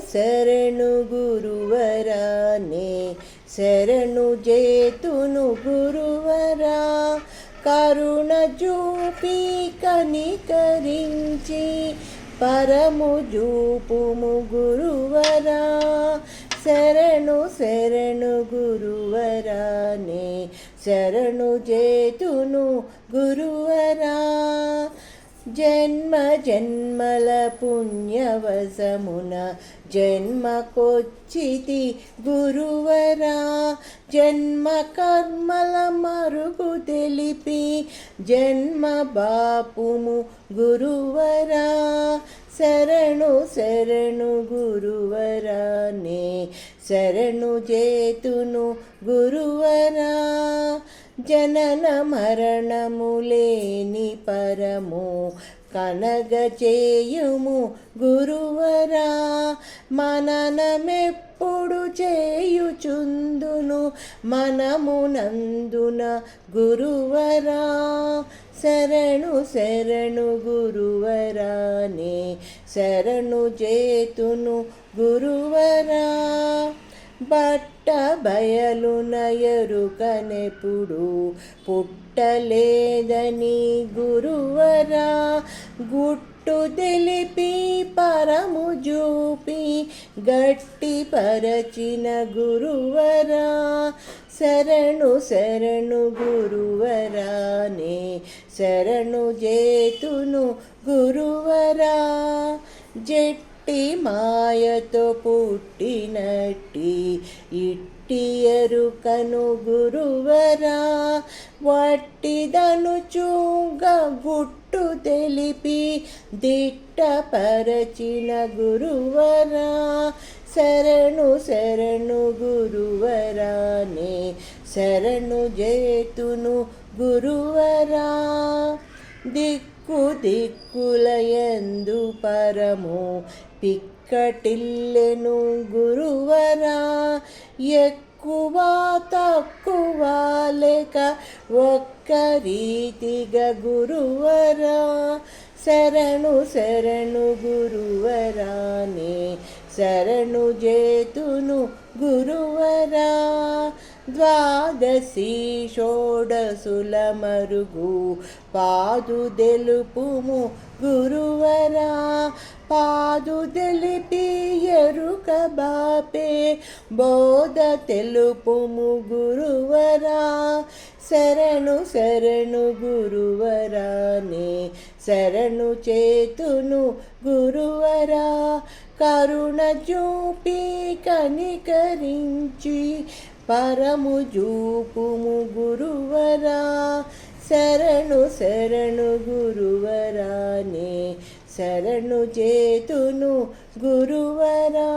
శరణు గురువరానే శరణు జేతును గురువరా కరుణ చూపి కనికరించి పరము జూపుము గురువరా శరణు శరణు గురువరానే శరణు జేతును గురువరా జన్మ జన్మల పుణ్యవశమున జన్మకొచ్చితి గురువరా జన్మ కర్మల మరుగు తెలిపి జన్మ బాపుము గురువరా శరణు శరణు గురువరానే శరణు జేతును గురువరా జనన మరణములేని పరము కనగ చేయుము గురువరా మననమెప్పుడు చేయుచుందును మనమునందున గురువరా శరణు శరణు గురువరానే శరణు జేతును గురువరా బట్ట బయలున ఎరుకనెప్పుడు పుట్టలేదని గురువరా గుట్టు తెలిపి పరము జూపి గట్టి పరచిన గురువరా శరణు శరణు గురువరానే శరణు జేతును గురువరా జట్టి మాయతో పుట్టినట్టి ఇట్టి ఎరుకను గురువరా వట్టిదనుచుగా గుట్టు తెలిపి దిట్టపరచిన గురువరా శరణు శరణు గురువరానే శరణు జేతును గురువరా దిక్కు దిక్కులయందు పరము పిక్కటిల్లెను గురువరా ఎక్కువ తక్కువ లేక ఒక్క రీతిగా గురువరా శరణు శరణు గురువరానే శరణు జేతును గురువరా ద్వాదశి షోడశుల మరుగు పాదు తెలుపుము గురువరా పాదు తెలిపి ఎరుక బాపే బోధ తెలుపుము గురువరా శరణు శరణు గురువరానే శరణు చేతును గురువరా కరుణ చూపి కనికరించి పరము జూపుము గురువరా శరణు శరణు గురువరానే శరణు చేతును గురువరా.